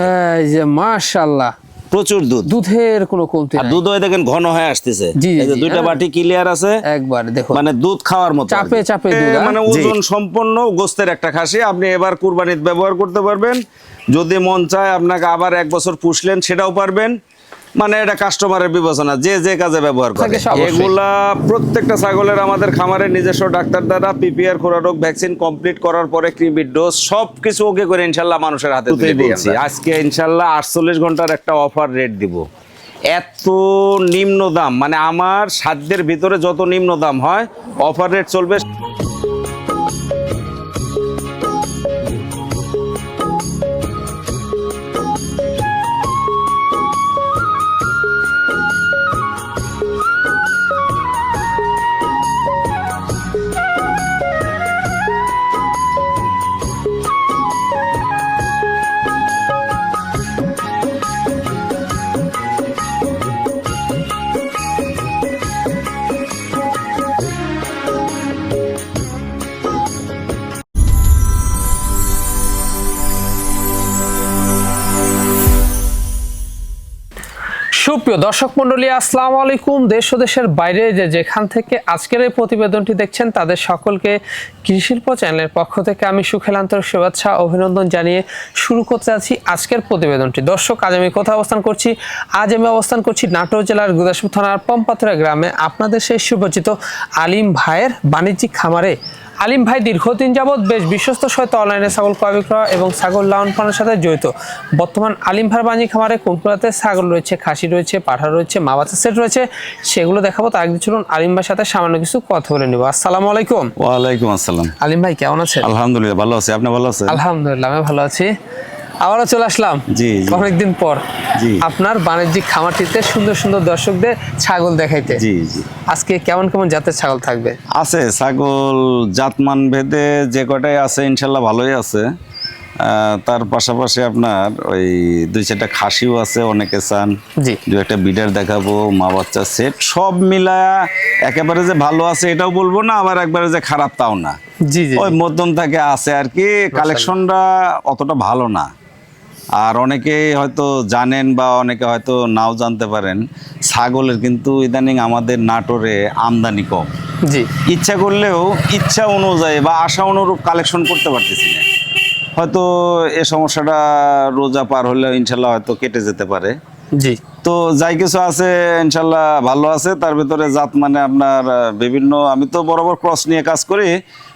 এই যে মাশাআল্লাহ প্রচুর দুধ, দুধের কোনো কমতি নাই। দুধ হয়ে দেখেন ঘন হয়ে আসতেছে। জি, এই যে জি, দুইটা বাটি ক্লিয়ার আছে, একবার দেখো মানে দুধ খাওয়ার মতো চাপে চাপে দুধ, মানে ওজন সম্পন্ন গোস্তের একটা খাসি। আপনি এবার কুরবানিতে ব্যবহার করতে পারবেন, যদি মন চায় আপনাকে আবার 1 বছর পুষলেন সেটাও পারবেন। মানে এটা কাস্টমারের বিবেচনা, যে যে কাজে ব্যবহার করে। এগুলা প্রত্যেকটা ছাগলের আমাদের খামারে নিজস্ব ডাক্তার দ্বারা পিপিআর, খোরা রোগ ভ্যাকসিন কমপ্লিট করার পরে ক্রিমির ডোজ সবকিছু ওকে করে ইনশাল্লাহ মানুষের হাতে তুলে দিয়েছি। আজকে ইনশাল্লাহ 48 ঘন্টার একটা অফার রেট দিব। এত নিম্ন দাম, মানে আমার সাধ্যের ভিতরে যত নিম্ন দাম হয় অফার রেট চলবে। সুপ্রিয় দর্শক মন্ডলী, আসসালামু আলাইকুম। দেশ ও দেশের বাইরে যেখান থেকে আজকের এই প্রতিবেদনটি দেখছেন তাদের সকলকে কৃষি শিল্প চ্যানেলের পক্ষ থেকে আমি সুখেল আন্তরিক শুভেচ্ছা অভিনন্দন জানিয়ে শুরু করতে যাচ্ছি আজকের প্রতিবেদনটি। দর্শক, আজ আমি কোথায় অবস্থান করছি? আজ আমি অবস্থান করছি নাটোর জেলার গুদাসপুর থানার পম্পাতুরা গ্রামে, আপনাদের সেই সুপরিচিত আলিম ভাইয়ের বাণিজ্যিক খামারে। আলিম ভাই দীর্ঘদিন যাবৎ বেশ বিশ্বস্ত সহিত অনলাইনে ছাগল ক্রয় বিক্রয় এবং ছাগল লালন পালনের সাথে জড়িত। বর্তমান আলিম ভাইয়ের বাণিজ্যিক খামারে কোনগুলোতে ছাগল রয়েছে, খাসি রয়েছে, পাঠা রয়েছে, মা বাচ্চা সেট রয়েছে, সেগুলো দেখাবো। তার আগে চলুন আলিম ভাইয়ের সাথে সামান্য কিছু কথা বলে নিব। আসসালামু আলাইকুম। ওয়ালাইকুম আসসালাম। আলিম ভাই কেমন আছেন? আলহামদুলিল্লাহ ভালো আছি, আপনি ভালো আছেন? আলহামদুলিল্লাহ আমি ভালো আছি। আবারও চলে আসলাম জি অনেকদিন পর জি আপনার বাণিজ্যিক খামারটিতে সুন্দর সুন্দর দর্শকদের ছাগল দেখাইতে। জি জি। আজকে কেমন কেমন জাতের ছাগল থাকবে? আছে ছাগল জাতমান ভেদে যে কটাই আছে ইনশাল্লাহ ভালোই আছে। তার পাশাপাশি আপনার ওই 2-4টা খাসিও আছে, অনেকে চান। জি, 2-একটা বিডার দেখাবো, মা বাচ্চা সেট, সব মিলায়া একেবারে যে ভালো আছে এটাও বলবো না, আবার একবারে যে খারাপ তাও না। জি জি, ওই মধ্যম থেকে আছে আর কি। কালেকশনটা অতটা ভালো না, আর অনেকে হয়তো জানেন বা অনেকে হয়তো নাও জানতে পারেন, ছাগলের কিন্তু ইদানিং আমাদের নাটোরে আমদানি কম। জি, ইচ্ছা করলেও ইচ্ছা অনুযায়ী বা আশা অনুরূপ কালেকশন করতে পারতেছি না। হয়তো এ সমস্যাটা রোজা পার হলেও ইনশাল্লাহ হয়তো কেটে যেতে পারে। জি, তো যাই কিছু আছে ইনশাল্লাহ ভালো আছে। তার ভিতরে জাত মানে আপনার বিভিন্ন, আমি তো বরাবর ক্রস নিয়ে কাজ করি,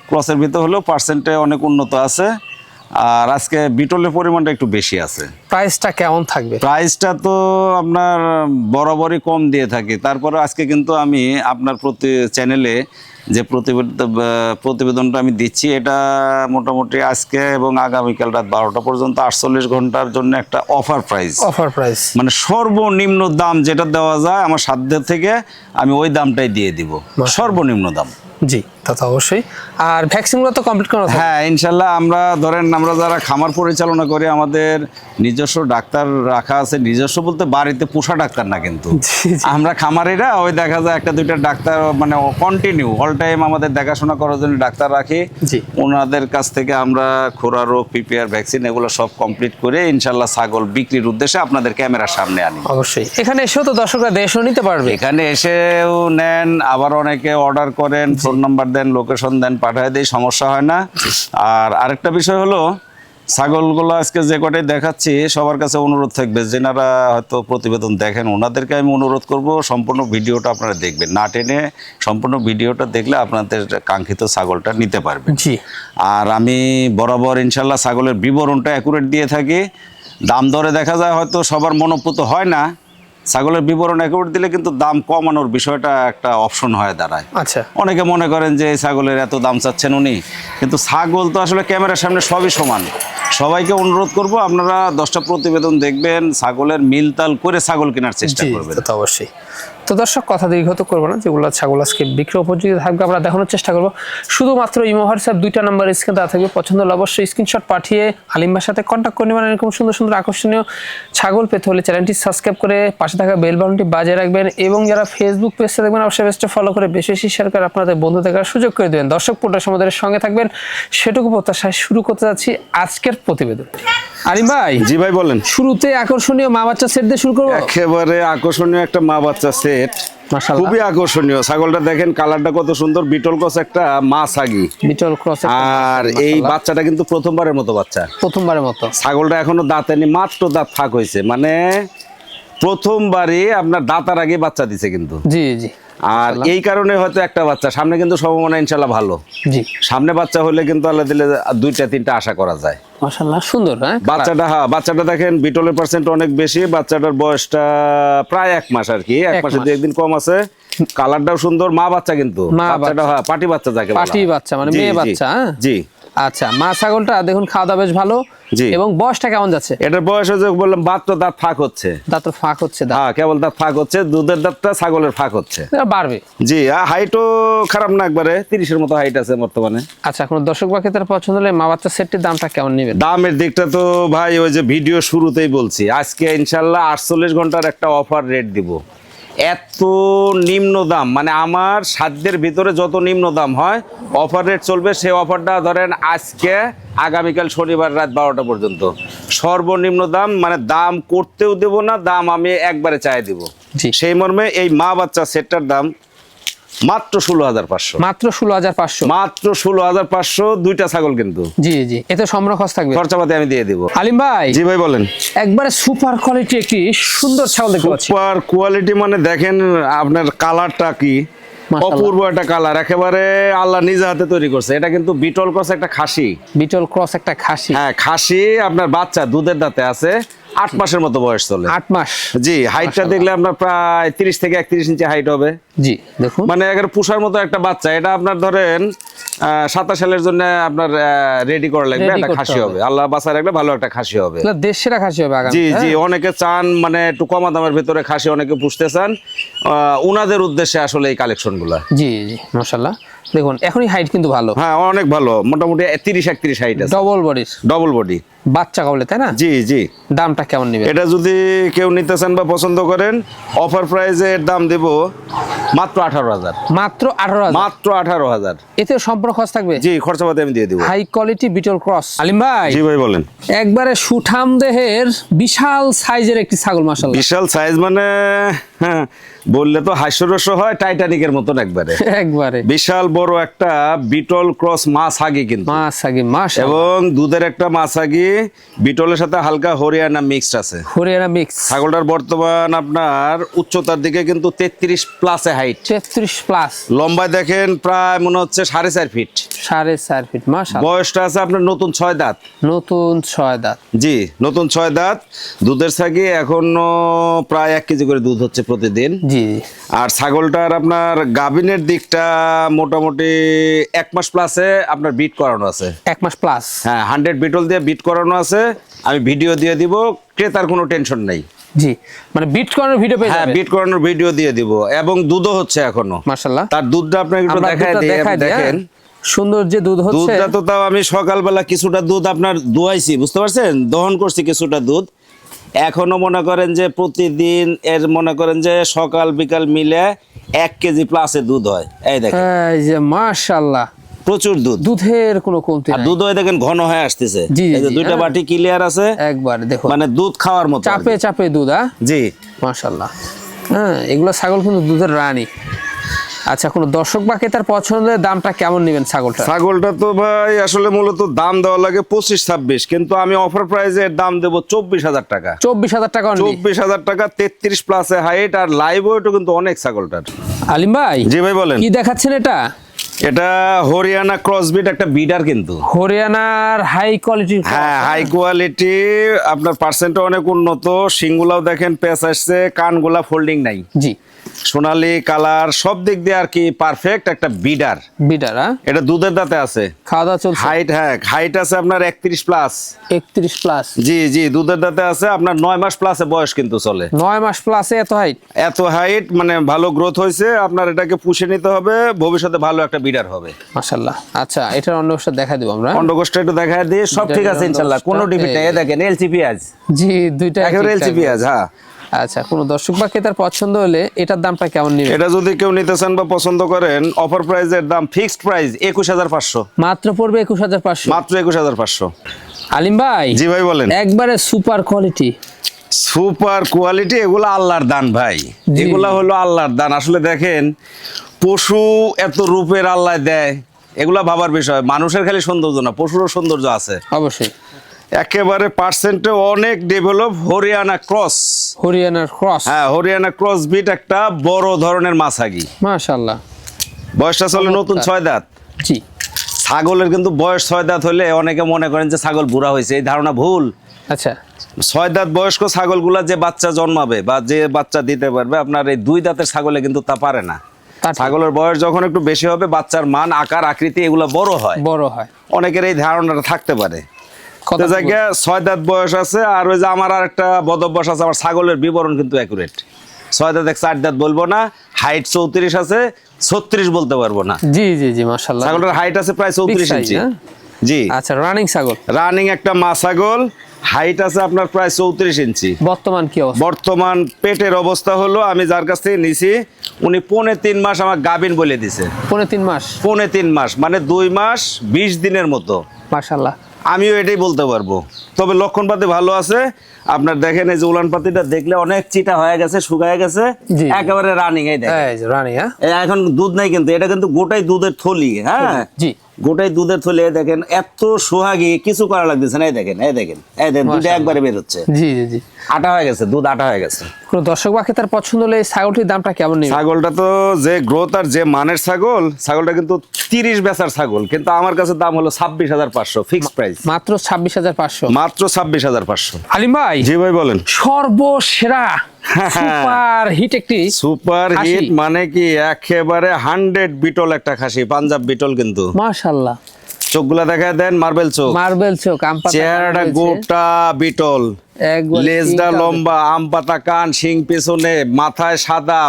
ক্রসের ভিতরে হলেও পার্সেন্টে অনেক উন্নত আছে। আর আজকে বিটলের পরিমাণটা একটু বেশি আছে। প্রাইসটা কেমন থাকবে? প্রাইসটা তো আপনার বরাবরই কম দিয়ে থাকি, তারপরে আজকে কিন্তু আমি আপনার প্রতি চ্যানেলে যে প্রতিবেদনটা আমি দিচ্ছি, এটা মোটামুটি আজকে এবং আগামীকাল রাত 12টা পর্যন্ত 48 ঘন্টার জন্য একটা অফার প্রাইস। অফার প্রাইস মানে সর্বনিম্ন দাম যেটা দেওয়া যায় আমার সাধ্য থেকে আমি ওই দামটাই দিয়ে দিব, সর্বনিম্ন দাম। জি, তা তো অবশ্যই। আর ভ্যাকসিনগুলো তো কমপ্লিট করা আছে? হ্যাঁ ইনশাল্লাহ। আমরা ধরেন আমরা যারা খামার পরিচালনা করি, আমাদের নিজস্ব ডাক্তার রাখা আছে। নিজস্ব বলতে বাড়িতে পোষা ডাক্তার না, কিন্তু আমরা খামারিরা ওই দেখা যায় 1-2টা ডাক্তার মানে কন্টিনিউ অল টাইম আমাদের দেখাশোনা করার জন্য ডাক্তার রাখি। ওনাদের কাছ থেকে আমরা খোরা রোগ, পিপিআর ভ্যাকসিন এগুলো সব কমপ্লিট করে ইনশাল্লাহ ছাগল বিক্রির উদ্দেশ্যে আপনাদের ক্যামেরার সামনে আনি। অবশ্যই এখানে এসেও তো দর্শকরা দেশও নিতে পারবে। এখানে এসেও নেন, আবার অনেকে অর্ডার করেন, ফোন নাম্বার দেন, লোকেশন দেন, পাঠায় দেয়, সমস্যা হয় না। আর আরেকটা বিষয় হলো, ছাগলগুলো আজকে যে কটাই দেখাচ্ছি সবার কাছে অনুরোধ থাকবে, যেনারা হয়তো প্রতিবেদন দেখেন ওনাদেরকে আমি অনুরোধ করব সম্পূর্ণ ভিডিওটা আপনারা দেখবেন, না টেনে সম্পূর্ণ ভিডিওটা দেখলে আপনাদের কাঙ্ক্ষিত ছাগলটা নিতে পারবেন। জি, আর আমি বরাবর ইনশাল্লাহ ছাগলের বিবরণটা অ্যাকুরেট দিয়ে থাকি। দাম দরে দেখা যায় হয়তো সবার মনোপুত হয় না, ছাগলের বিবরণ অ্যাকুরেট দিলে কিন্তু দাম কমানোর বিষয়টা একটা অপশন হয়ে দাঁড়ায়। আচ্ছা, অনেকে মনে করেন যে এই ছাগলের এত দাম চাচ্ছেন উনি, কিন্তু ছাগল তো আসলে ক্যামেরার সামনে সবই সমান। সবাইকে অনুরোধ করব আপনারা 10টা প্রতিবেদন দেখবেন, ছাগলের মিলতাল করে ছাগল কেনার চেষ্টা করবেন। অবশ্যই। তো দর্শক কথা দীর্ঘত করবো না, যেগুলো ছাগল আজকে বিক্রি উপযোগী থাকবে আমরা দেখানোর চেষ্টা করবো। শুধুমাত্র ইমো হোয়াটসঅ্যাপ দুইটা নাম্বার স্ক্রিনে দেওয়া থাকবে, পছন্দ হলে অবশ্যই স্ক্রিনশট পাঠিয়ে হালিম ভাইয়ের সাথে কন্ট্যাক্ট করে নেবেন। এরকম সুন্দর সুন্দর আকর্ষণীয় ছাগল পেতে হলে চ্যানেলটি সাবস্ক্রাইব করে পাশে থাকা বেল বাটনটি বাজিয়ে রাখবেন, এবং যারা ফেসবুক পেজটা দেখবেন অবশ্যই পেজটা ফলো করে বেশি বেশি শেয়ার করে আপনাদের বন্ধু দেখার সুযোগ করে দেবেন। দর্শক পুরো আমাদের সঙ্গে থাকবেন সেটুকু প্রত্যাশায় শুরু করতে যাচ্ছি আজকের প্রতিবেদন। আলিম ভাই, জি ভাই বলেন। শুরুতে আকর্ষণীয় মা বাচ্চা সেট দিয়ে শুরু করবো। একেবারে আকর্ষণীয় একটা মা বাচ্চা সেট, মাশাআল্লাহ খুবই আকর্ষণীয়। ছাগলটা দেখেন, কালারটা কত সুন্দর, বিটল ক্রস একটা মা ছাগি। বিটল ক্রস, আর এই বাচ্চাটা কিন্তু প্রথমবারের মতো বাচ্চা, প্রথমবারের মতো। ছাগলটা এখনো দাঁতেনি, মাত্র দাঁত ফাঁক হয়েছে, মানে প্রথমবারই আপনার দাঁতার আগে বাচ্চা দিছে কিন্তু। জি জি। আর এই কারণে হয়তো একটা বাচ্চা, সামনে কিন্তু সম্ভাবনা ইনশাল্লাহ ভালো। জি, সামনে বাচ্চা হলে কিন্তু আল্লাহ দিলে দুইটা তিনটা আশা করা যায়। মাশাআল্লাহ সুন্দর। হ্যাঁ বাচ্চাটা দেখেন বিটলের পার্সেন্ট অনেক বেশি। বাচ্চাটার বয়সটা প্রায় 1 মাস আর কি, 1 মাসের 2 দিন কম আছে। কালারটাও সুন্দর, মা বাচ্চা কিন্তু। বাচ্চাটা পাটি বাচ্চা যাকে বলা হয়। পাটি বাচ্চা মানে মেয়ে বাচ্চা। জি। আচ্ছা, মা ছাগলটা দেখুন খাওয়া দাওয়া বেশ ভালো। জি। এবং বয়সটা কেমন যাচ্ছে? এটার বয়স হচ্ছে বললাম মাত্র দাঁত ফাঁক হচ্ছে। দাঁত ফাঁক হচ্ছে? হ্যাঁ, কেবল দাঁত ফাঁক হচ্ছে, দুধের দাঁতটা ছাগলের ফাঁক হচ্ছে। এটা বাড়বে। জি, হাইটও খারাপ না, একবারে 30-এর মতো হাইট আছে বর্তমানে। আচ্ছা, কোন দর্শক বা ক্রেতার পছন্দ হলে মা বাচ্চা সেটটির দামটা কেমন নেবেন? দামের দিকটা তো ভাই ওই যে ভিডিও শুরুতেই বলছি, আজকে ইনশাল্লাহ 48 ঘন্টার একটা অফার রেট দিব। এত নিম্ন দাম, মানে আমার সাধ্যের ভিতরে যত নিম্ন দাম হয় অফার রেট চলবে। সেই অফারটা ধরেন আজকে আগামীকাল শনিবার রাত 12টা পর্যন্ত সর্বনিম্ন দাম, মানে দাম করতেও দেব না, দাম আমি একবারে চাই দিব। জি। সেই মর্মে এই মা বাচ্চা সেটটার দাম মাত্র 16,500। মাত্র 16,500? মাত্র 16,500, দুইটা ছাগল কিন্তু। জি জি, এতে সম্পূর্ণ খরচ থাকবে, খরচাপাতি আমি দিয়ে দিব। আলিম ভাই। জি ভাই বলেন। একবারে সুপার কোয়ালিটি একটি সুন্দর ছাগল দেখতে পাচ্ছি। সুপার কোয়ালিটি মানে দেখেন আপনার কালারটা কি অপূর্ব একটা কালার, একেবারে আল্লাহ নিজে হাতে তৈরি করছে। এটা কিন্তু বিটল ক্রস একটা খাসি। বিটল ক্রস একটা খাসি? হ্যাঁ, খাসি। আপনার বাচ্চা দুধের দাঁতে আছে, 8 মাসের মতো বয়স চলে। 8 মাস? জি। হাইটটা দেখলে আপনার প্রায় 30 থেকে 31 ইঞ্চি হাইট হবে। জি দেখুন, মানে একেবারে পুষার মতো একটা বাচ্চা। এটা আপনার ধরেন 27 সালের জন্য আপনার রেডি করা লাগবে, একটা খাসি হবে। আল্লাহ বাঁচায় রাখলে ভালো একটা খাসি হবে। দেশের খাসি হবে আগামী। জি জি। অনেকে চান মানে একটু কম দামের ভিতরে খাসি, অনেকে পুষতে চান, উনাদের উদ্দেশ্যে আসলে এই কালেকশন গুলা। জি জি, মাশাআল্লাহ। দেখুন এখনই হাইট কিন্তু ভালো। হ্যাঁ, অনেক ভালো, মোটামুটি 30-31 হাইট আছে। ডবল বডির, ডবল বডি বাচ্চা কাবলে, তাই না? জি জি। দামটা কেমন নেবেন? এটা যদি কেউ নিতে চান বা পছন্দ করেন, অফার প্রাইসে এর দাম দেব মাত্র 18,000। মাত্র 18,000? মাত্র 18,000। এতে সম্পূর্ণ খরচ থাকবে? জি, খরচাপাতি আমি দিয়ে দিব। High quality Beetal cross. Alim ভাই। জি ভাই বলেন। একবারে সুঠাম দেহের বিশাল সাইজের একটি ছাগল, মাশাআল্লাহ। বিশাল সাইজ মানে হ্যাঁ, বললে তো হাস্যরস হয়, টাইটানিকের মতন একবারে। একবারে বিশাল বড় একটা বিটল ক্রস মাছ হাগি কিন্তু। মাছ হাগি, মাশাআল্লাহ। এবং দুধের একটা মাছ হাগি, বিটলের সাথে হালকা হরিয়ানা মিক্সড আছে। হরিয়ানা মিক্স। ছাগলটার বর্তমান আপনার উচ্চতার দিকে কিন্তু 33 প্লাসে হাইট। 33 প্লাস। লম্বায় দেখেন প্রায় মনে হচ্ছে 4.5 ফিট। 4.5 ফিট, মাশাআল্লাহ। বয়সটা আছে আপনার নতুন 6 দাঁত। নতুন 6 দাঁত? জি, নতুন 6 দাঁত। দুধের ছাগি এখনো প্রায় 1 কেজি করে দুধ হচ্ছে প্রতিদিন। জি। আর ছাগলটার আপনার গাভিনের দিকটা মোটামুটি 1 মাস প্লাসে আপনার বিট করানো আছে। 1 মাস প্লাস? হ্যাঁ, 100 বিটল দিয়ে বিট করানো আছে। আমি ভিডিও দিয়ে দিব, ক্রেতার কোনো টেনশন নেই। জি, মানে বিট করানোর ভিডিও পেয়ে যাবেন? হ্যাঁ, বিট করানোর ভিডিও দিয়ে দিব, এবং দুধও হচ্ছে এখনো। মাশাআল্লাহ। তার দুধটা আপনাকে একটু দেখায় দিই, দেখেন সুন্দর যে দুধ হচ্ছে। দুধটা তো তাও আমি সকালবেলা কিছুটা দুধ আপনার দোয়াইছি, বুঝতে পারছেন, দহন করছি কিছুটা দুধ। এখনো মনে করেন যে প্রতিদিন এর মনে করেন যে সকাল বিকাল মিলে 1 কেজি প্লাসে দুধ হয়। এই দেখেন, এই যে মাশাআল্লাহ, প্রচুর দুধ। দুধের কোনো কমতি আর নাই। দুধ হয়ে দেখেন ঘন হয়ে আসতেছে। জি, এই যে জি, 2টা বাটি ক্লিয়ার আছে একবার দেখো, মানে দুধ খাওয়ার মতো। চাপে চাপে দুধ। হ্যাঁ জি, মাশাআল্লাহ। হ্যাঁ, এগুলো ছাগল কিন্তু দুধের রানী। আচ্ছা, কোনো দর্শক বা ক্রেতার পছন্দের দামটা কেমন নেবেন ছাগলটা? ছাগলটা তো ভাই আসলে মূলত দাম দেওয়া লাগে 25-26, কিন্তু আমি অফার প্রাইসে এর দাম দেবো 24,000 টাকা। 24,000 টাকা? 24,000 টাকা, 33 প্লাসে হাইট, আর লাইভ ওয়েটও কিন্তু অনেক ছাগলটার। আলিম ভাই। জি ভাই বলেন। কি দেখাচ্ছেন এটা? এটা হরিয়ানা ক্রসবিট একটা বিডার কিন্তু। হরিয়ানার হাই কোয়ালিটি? হ্যাঁ, হাই কোয়ালিটি। আপনার পার্সেন্টটা অনেক উন্নত, শিংগুলাও দেখেন পেঁচ আসছে, কানগুলা ফোল্ডিং নাই। জি। সোনালী কালার সব দিক দিয়ে আর কি পারফেক্ট একটা বিডার। বিডার এটা দুধের দাঁতে আছে। খাওয়া দাওয়া চলছে? হাইট, হ্যাঁ হাইট আছে আপনার 31 প্লাস। 31 প্লাস? জি জি, দুধের দাঁতে আছে আপনার 9 মাস প্লাসে বয়স কিন্তু চলে। 9 মাস প্লাসে এত হাইট? এত হাইট মানে ভালো গ্রোথ হয়েছে, আপনার এটাকে পুষে নিতে হবে, ভবিষ্যতে ভালো একটা বিডার হবে মাশাআল্লাহ। আচ্ছা, এটার অন্ডকোষটা দেখা দিব আমরা। অন্ডকোষটা একটু দেখায় দিয়ে সব ঠিক আছে ইনশাআল্লাহ, কোনো ডিফিট নেই। এই দেখেন এলসি পেঁয়াজ। জি, দুইটা একেবারে এলসি পেঁয়াজ। হ্যাঁ আচ্ছা, কোন দর্শক বা ক্রেতার পছন্দ হলে এটার দামটা কেমন নেবেন? এটা যদি কেউ নিতে চান বা পছন্দ করেন, অফার প্রাইসের দাম ফিক্সড প্রাইস 21500 মাত্র পড়বে 21500? মাত্র 21500। আলিম ভাই। জি ভাই বলেন। একবারে সুপার কোয়ালিটি। সুপার কোয়ালিটি, এগুলো আল্লাহর দান ভাই, এগুলা হলো আল্লাহর দান। আসলে দেখেন পশু এত রূপের আল্লাহ দেয়, এগুলা ভাবার বিষয়। মানুষের খালি সৌন্দর্য না, পশুরও সৌন্দর্য আছে অবশ্যই। একেবারে পার্সেন্টে অনেক ডেভেলপ হরিয়ানা ক্রস। হরিয়ানার ক্রস? হ্যাঁ, হরিয়ানা ক্রস বিট একটা বড় ধরনের মাছাগি। মাশাআল্লাহ। বয়সটা চলে নতুন 6 দাঁত। জি। ছাগলের কিন্তু বয়স 6 দাঁত হলে অনেকে মনে করেন যে ছাগল বুড়া হয়েছে, এই ধারণা ভুল। আচ্ছা। 6 দাঁত বয়স্ক ছাগলগুলা যে বাচ্চা জন্মাবে বা যে বাচ্চা দিতে পারবে, আপনার এই 2 দাঁতের ছাগলে কিন্তু তা পারে না। ছাগলের বয়স যখন একটু বেশি হবে, বাচ্চার মান, আকার, আকৃতি এগুলো বড় হয়। অনেকের এই ধারণাটা থাকতে পারে। 6 দাঁত বয়স আছে। আর ওই যে আমার আর একটা বদভ্যাস আছে, আমার ছাগলের বিবরণ কিন্তু অ্যাকুরেট। 6 দাঁত 4 দাঁত বলবো না, হাইট 34 আছে, 36 বলতে পারবো না। জি জি জি, মাশাআল্লাহ। ছাগলের হাইট আছে প্রায় 34 ইঞ্চি। জি। আচ্ছা, রানিং ছাগল? রানিং একটা মা ছাগল, হাইট আছে আপনার প্রায় 34 ইঞ্চি। বর্তমান কি অবস্থা? বর্তমান পেটের অবস্থা হলো, আমি যার কাছ থেকে নিছি উনি 3.5 মাস আমার গাবিন বলে দিছে। 3.5 মাস? 3.5 মাস মানে 2 মাস 20 দিনের মতো। মাশাআল্লাহ। আমিও এটাই বলতে পারবো। তবে লক্ষণপাতি ভালো আছে। আপনার দেখেন এই যে উলান পাতিটা দেখলে অনেক চিটা হয়ে গেছে, শুকায় গেছে, একেবারে রানিং। এই দেখেন, এই যে রানিং। হ্যাঁ, এখন দুধ নাই কিন্তু, এটা কিন্তু গোটাই দুধের থলি। হ্যাঁ জি, গোটাই দুধের থলি। দেখেন এত সোহাগী, কিছু করা লাগতেছে না। এই দেখেন, এই দেখেন, এই দেখেন, দুধ একবারে বের হচ্ছে। জি জি জি, আটা হয়ে গেছে, দুধ আটা হয়ে গেছে। কোন দর্শক বা ক্রেতার পছন্দ হলে এই ছাগলটির দামটা কেমন নেবে? ছাগলটা তো যে গ্রোথ আর যে মানের ছাগল, ছাগলটা কিন্তু 30 বেচার ছাগল, কিন্তু আমার কাছে দাম হলো 26500 ফিক্সড প্রাইস। মাত্র 26500? মাত্র 26500। আলিম ভাই। জি ভাই বলেন। সর্বসেরা সুপার হিট একটি সুপার হিট মানে কি একেবারে 100 বিটল একটা খাসি, পাঞ্জাব বিটল কিন্তু। মাশাআল্লাহ। চোখগুলা দেখায় দেন, মার্বেল চোখ। মার্বেল চোখ, চেহারাটা গোটা বিটল, লেজটা লম্বা, আম পাতা কান, শিং পেছনে, মাথায় সাদা,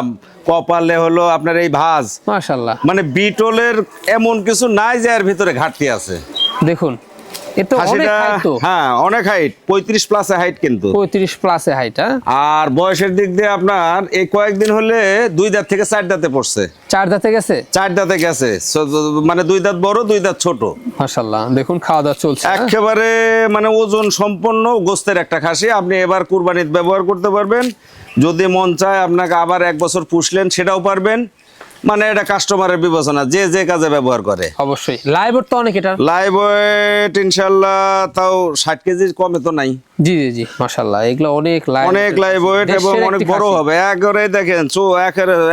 কপালে হলো আপনার এই ভাঁজ। মাশাআল্লাহ। মানে বিটলের এমন কিছু নাই যে এর ভিতরে ঘাটতি আছে। দেখুন, এতো অনেক হাইট তো। হ্যাঁ, অনেক হাইট, 35 প্লাসে হাইট কিন্তু। 35 প্লাসে হাইট। আর বয়সের দিক দিয়ে আপনার এই কয়েকদিন হলে 2 দাঁত থেকে 4 দাঁতে পড়ছে। 4 দাঁতে গেছে? 4 দাঁতে গেছে, মানে 2 দাঁত বড়, 2 দাঁত ছোট। মাশাআল্লাহ। দেখুন, খাওয়া দাওয়া চলছে একেবারে মানে ওজন সম্পন্ন গোস্তের একটা খাসি। আপনি এবার কুরবানিতে ব্যবহার করতে পারবেন, যদি মন চায় আপনাকে আবার 1 বছর পুষলেন সেটাও পারবেন। মানে এটা কাস্টমারের বিবেচনা, যে যে কাজে ব্যবহার করে। অবশ্যই। লাইভ ওয়েট তো অনেক, এটা লাইভ ওয়েট ইনশাআল্লাহ তাও 60 কেজির কমে তো নাই। জি জি জি, মাশাআল্লাহ। এগুলো অনেক লাইভ ওয়েট এবং অনেক বড় হবে। একবারে দেখেন চো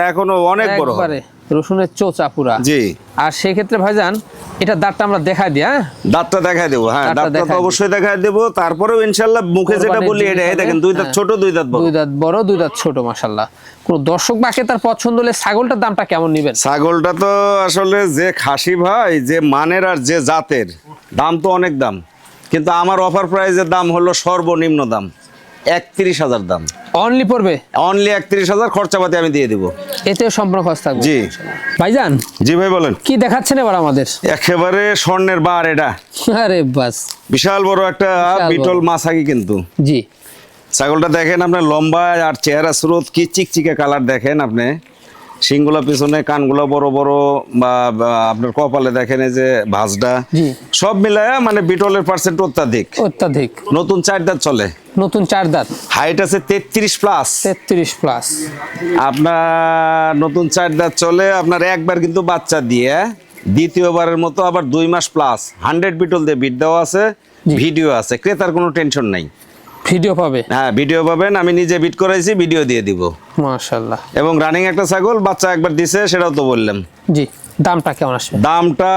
এখনো অনেক বড় হবে, রসুনের চোচা পুরা। জি। আর সেই ক্ষেত্রে ভাইজান এটা দাঁতটা আমরা দেখাই দিই। হ্যাঁ, দাঁতটা দেখাই দেবো। হ্যাঁ, দাঁতটা তো অবশ্যই দেখাই দেবো। তারপরেও ইনশাআল্লাহ মুখে যেটা বলি এটা, এই দেখেন 2 দাঁত ছোট, 2 দাঁত বড়। 2 দাঁত বড়, 2 দাঁত ছোট। মাশাআল্লাহ। কোন দর্শক বা ক্রেতার পছন্দ হলে ছাগলটার দামটা কেমন নেবেন? ছাগলটা তো আসলে যে খাসি ভাই, যে মানের আর যে জাতের, দাম তো অনেক দাম, কিন্তু আমার অফার প্রাইসের দাম হলো সর্বনিম্ন দাম 31000 দাম। অনলি পড়বে? অনলি 31000, খরচাপাতি আমি দিয়ে দিব, এতেও সম্পূর্ণ খরচ থাকবে। জি ভাইজান। জি ভাই বলেন। কি দেখাচ্ছেন এবার আমাদের? একেবারে স্বর্ণের বার এটা। আরে বাস, বিশাল বড় একটা বিটল মাছাগি কিন্তু। জি। ছাগলটা দেখেন আপনার, লম্বা আর চেহারা স্রোত কি চিকচিকে কালার দেখেন আপনি। শিংগুলা পিছনে, কানগুলা বড় বড়, বা আপনার কপালে দেখেন এই যে ভাঁজটা, সব মিলায়া মানে বিটলের পার্সেন্ট অত্যাধিক। নতুন 4 দাঁত চলে। নতুন 4 দাঁত। হাইট আছে 33 প্লাস। 33 প্লাস। আপনার নতুন 4 দাঁত চলে। আপনার একবার কিন্তু বাচ্চা দিয়ে দ্বিতীয়বারের মতো আবার 2 মাস প্লাস 100 বিটল দিয়ে বিট দেওয়া আছে, ভিডিও আছে, ক্রেতার কোনো টেনশন নাই। ভিডিও পাবে? হ্যাঁ, ভিডিও পাবেন। আমি নিজে বিট করাইছি, ভিডিও দিয়ে দিব। মাশাআল্লাহ। এবং রানিং একটা ছাগল, বাচ্চা একবার দিছে, সেটাও তো বললাম। জি। দামটা কেমন আসবে? দামটা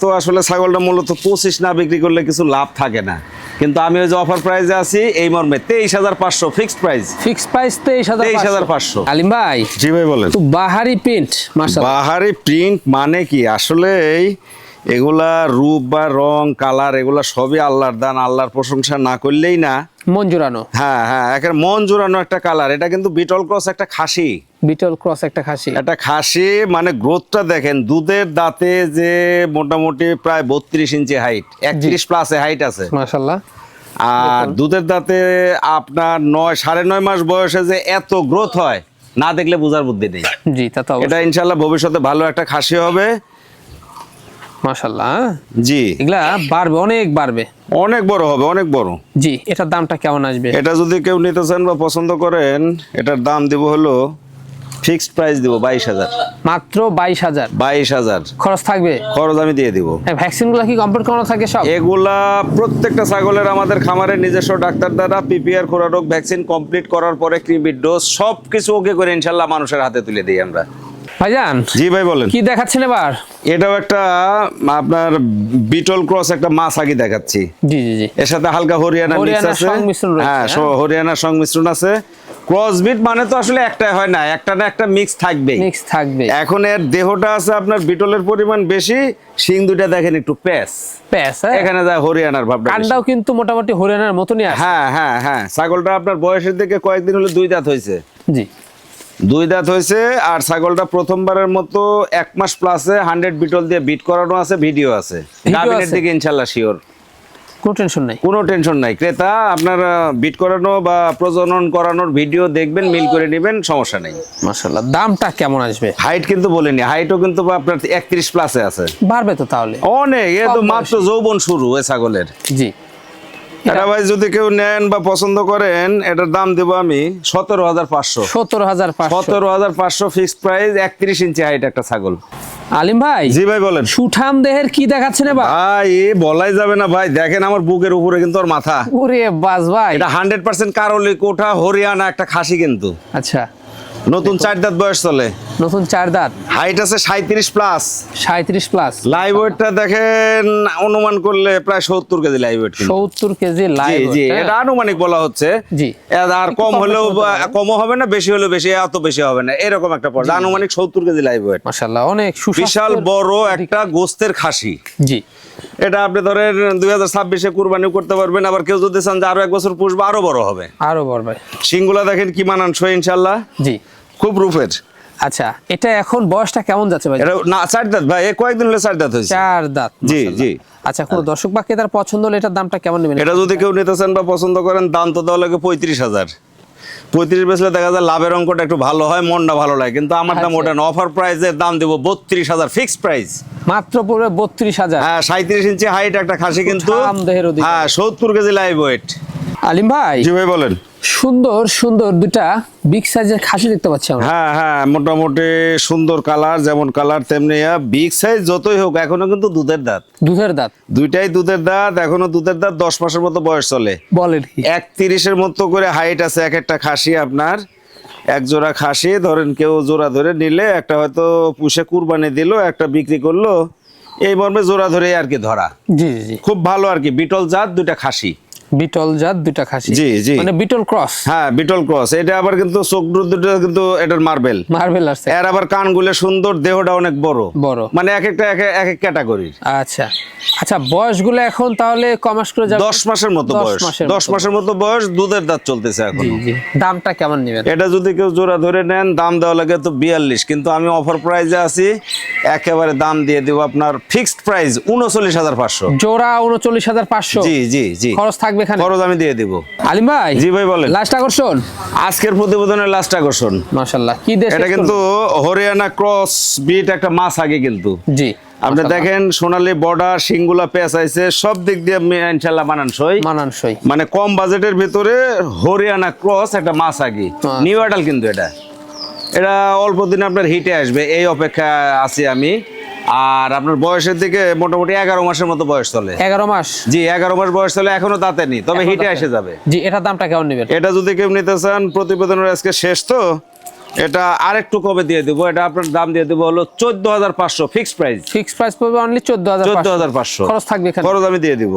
তো আসলে ছাগলটা মূলত 25 না বিক্রি করলে কিছু লাভ থাকে না, কিন্তু আমি ওই যে অফার প্রাইসে আছি এই মর্মে 23,500 ফিক্সড প্রাইস। Fix price 23,500। আলিম ভাই, জি ভাই বলেন। তো বাহারি প্রিন্ট মাশাআল্লাহ। বাহারি প্রিন্ট মানে কি আসলে এগুলা রূপ বা রং কালার এগুলা সবই আল্লাহর দান, আল্লাহর প্রশংসা না করলেই না। মন জোড়ানো। হ্যাঁ হ্যাঁ, একের মন জোড়ানো একটা কালার। এটা কিন্তু বিটল ক্রস একটা খাসি। বিটল ক্রস একটা খাসি। একটা খাসি মানে গ্রোথটা দেখেন, দুধের দাঁতে যে মোটামুটি প্রায় 32 ইঞ্চি হাইট, 31 প্লাসে হাইট আছে মাশাআল্লাহ। আর দুধের দাঁতে আপনার 9.5 মাস বয়সে যে এত গ্রোথ হয় না দেখলে বোঝার বুদ্ধি নেই। জি তা তো এটা ইনশাল্লাহ ভবিষ্যতে ভালো একটা খাসি হবে। মাশাআল্লাহ। জি, এগুলা বাড়বে, অনেক বাড়বে, অনেক বড় হবে, অনেক বড়। জি, এটার দামটা কেমন আসবে? এটা যদি কেউ নিতে চান বা পছন্দ করেন, এটার দাম দিব হলো ফিক্সড প্রাইস দিব 22,000। মাত্র 22,000। 22,000 খরচ থাকবে? খরচ আমি দিয়ে দিব। ভ্যাকসিন গুলা কি কমপ্লিট করানো থাকে সব? এগুলা প্রত্যেকটা ছাগলের আমাদের খামারের নিজস্ব ডাক্তার দ্বারা পিপিআর খোরা রোগ ভ্যাকসিন কমপ্লিট করার পরে ক্রিমির ডোজ সবকিছু ওকে করে ইনশাল্লাহ মানুষের হাতে তুলে দিই আমরা। ভাইজান, জি ভাই বলেন। কি দেখাচ্ছেন এবার? এটাও একটা আপনার বিটল ক্রস একটা মাছাগি দেখাচ্ছি। জি জি জি। এর সাথে হালকা হরিয়ানা মিক্স হরিয়ানার আছে। সংমিশ্রণ রয়েছে, হ্যাঁ, হ্যাঁ। হরিয়ানার সংমিশ্রণ আছে। ক্রস বিট মানে তো আসলে একটাই হয় না, একটা না একটা মিক্স থাকবেই। মিক্স থাকবে। এখন এর দেহটা আছে আপনার বিটলের পরিমাণ বেশি, শিং দুইটা দেখেন একটু প্যাচ প্যাস, হ্যাঁ। এখানে যায় হরিয়ানার ভাবটা বেশি। কান্ডাও কিন্তু মোটামুটি হরিয়ানার মতনই আছে। হ্যাঁ হ্যাঁ হ্যাঁ, ছাগলটা আপনার বয়সের দিকে কয়েকদিন হলো 2 দাঁত হয়েছে। জি। 2 দাঁত হয়েছে আর ছাগলটা প্রথমবারের মতো 1 মাস প্লাসে 100 বিটল দিয়ে বিট করানো আছে, ভিডিও আছে। গাভিনের আছে? দিকে ইনশাল্লাহ শিওর, কোনো টেনশন নাই। কোনো টেনশন নাই। ক্রেতা আপনার বিট করানো বা প্রজনন করানোর ভিডিও দেখবেন, মিল করে নেবেন, সমস্যা নেই। মাশাআল্লাহ। দামটা কেমন আসবে? হাইট কিন্তু বলিনি, হাইটও কিন্তু আপনার 31 প্লাসে আছে। বাড়বে তো তাহলে অনেক, এ তো কম মাত্র যৌবন শুরু এ ছাগলের। জি। এটা ভাই যদি কেউ নেন বা পছন্দ করেন, এটার দাম দেব আমি 17,500। 17,500। 17,500 ফিক্সড প্রাইস। 31 ইঞ্চি হাইট একটা ছাগল। আলিম ভাই, জি ভাই বলেন। সুঠাম দেহের কি দেখাচ্ছেন এবার? ভাই এ বলাই যাবে না ভাই, দেখেন আমার বুকের উপরে কিন্তু ওর মাথা। ওরে বাস ভাই। এটা 100% কারোলি কোঠা হরিয়ানা একটা খাসি কিন্তু। আচ্ছা, নতুন 4 দাঁত বয়স চলে, নতুন 4 দাঁত, হাইট আছে 37 প্লাস। 37 প্লাস। লাইভ ওয়েটটা দেখেন অনুমান করলে প্রায় 70 কেজি লাইভ ওয়েট। 70 কেজি জি লাইভ। জি, এটা আনুমানিক বলা হচ্ছে। জি। আর একটু কম কম হলেও বেশি হতে পারে। কমও হবে না, বেশি হলেও বেশি, এত বেশি হবে না, এরকম একটা পর্যায়ে আনুমানিক 70 কেজি লাইভ ওয়েট। মাশাআল্লাহ, অনেক সুস্বাস্থ্যের। বিশাল বড় একটা গোস্তের খাসি। জি। এটা আপনি ধরেন 2026-এ কুরবানিও করতে পারবেন, আবার কেউ যদি চান যে আরো 1 বছর পুষবে আরো বড় হবে। আরো বড় ভাই। সিংগুলা দেখেন কি মানানসই ইনশাআল্লাহ, জি। খুব রূপের। আচ্ছা, এটা এখন বয়সটা কেমন যাচ্ছে ভাই? এটা না 4 দাঁত ভাই, কয়েকদিন হলে 4 দাঁত হয়েছে। 4 দাঁত। জি মাশাআল্লাহ। জি। আচ্ছা, কোন দর্শক বা ক্রেতার পছন্দ হলে এটার দামটা কেমন নেবেন? এটা যদি কেউ নিতে চান বা পছন্দ করেন, দাম তো দেওয়া লাগে 35,000। 35 বেচলে দেখা যায় লাভের অঙ্কটা একটু ভালো হয়, মনটা ভালো লাগে, কিন্তু আমার দাম আচ্ছা। ওটা না। অফার প্রাইসের দাম দেবো 32,000 ফিক্সড প্রাইস। মাত্র পড়বে 32,000। হ্যাঁ, 37 ইঞ্চি হাইট একটা খাসি কিন্তু। সুঠাম দেহের অধিকারী। হ্যাঁ, 70 কেজি লাইভ ওয়েট। আলিম ভাই, জি ভাই বলেন। সুন্দর সুন্দর দুটা বিগ সাইজের খাসি দেখতে পাচ্ছি আমরা। হ্যাঁ হ্যাঁ, মোটামুটি সুন্দর কালার, যেমন কালার তেমনি বিগ সাইজ যতই হোক এখনো কিন্তু দুধের দাঁত। দুধের দাঁত। দুইটাই দুধের দাঁত, এখনো দুধের দাঁত, 10 মাসের মতো বয়স চলে। বলেন কি? 31-এর মতো করে হাইট আছে এক একটা খাসি আপনার। এক জোড়া খাসি ধরেন কেউ জোড়া ধরে নিলে, একটা হয়তো পুষে কুরবানি দিল, একটা বিক্রি করলো, এই মর্মে জোড়া ধরে আর কি ধরা। জি জি। খুব ভালো আর কি, বিটল জাত দুইটা খাসি। বিটল জাত দুটা খাসি। জি জি। মানে বিটল ক্রস। হ্যাঁ, বিটল ক্রস। এটা আবার কিন্তু চোখ দুটো কিন্তু এটার মার্বেল। মার্বেল আছে। এর আবার কানগুলো সুন্দর, দেহটা অনেক বড় বড়। মানে এক একটা এক এক ক্যাটাগরির। আচ্ছা আচ্ছা, বয়সগুলো এখন তাহলে কমাস করে যাবে? 10 মাসের মতো 10 বয়স। মাসের 10 মাসের মতো বয়স, দুধের দাঁত চলতেছে এখন। জি জি। দামটা কেমন নেবেন? এটা যদি কেউ জোড়া ধরে নেন, দাম দেওয়া লাগে তো 42, কিন্তু আমি অফার প্রাইসে আছি, একেবারে দাম দিয়ে দেব আপনার ফিক্সড প্রাইস 39,500। জোড়া 39,500। জি জি জি। খরচ থাকবে এখানে? খরচ আমি দিয়ে দিব। আলিম ভাই। জি ভাই বলেন। লাস্ট আকর্ষণ আজকের প্রতিবেদনের লাস্ট আকর্ষণ। মাশাআল্লাহ, কি দেশ? এটা কিন্তু হরিয়ানা ক্রস বিট একটা মাছ আগে কিন্তু। জি। আপনি দেখেন সোনালী বর্ডার, সিংগুলা পেঁচ আইছে, সব দিক দিয়ে ইনশাআল্লাহ মানানসই। মানানসই। মানে কম বাজেটের ভিতরে হরিয়ানা ক্রস একটা মাছ আগে, নিউ অ্যাডাল কিন্তু এটা। এটা অল্প দিন আপনার হিটে আসবে এই অপেক্ষা আছি আমি। আর আপনার বয়সের দিকে মোটামুটি 11 মাসের মতো বয়স চলে। 11 মাস। জি, 11 মাস বয়স চলে, এখনো দাঁতে নেই, তবে হিটে এসে যাবে। জি, এটার দামটা কেমন নেবেন? এটা যদি কেউ নিতে চান, প্রতিবেদনের আজকে শেষ তো, এটা আরেকটু কমে দিয়ে দিব, এটা আপনার দাম দিয়ে দিব হলো 14,500 ফিক্সড প্রাইস। ফিক্সড প্রাইস পড়বে অনলি 14,500। 14,500 খরচ থাকবে এখানে? খরচ আমি দিয়ে দিব।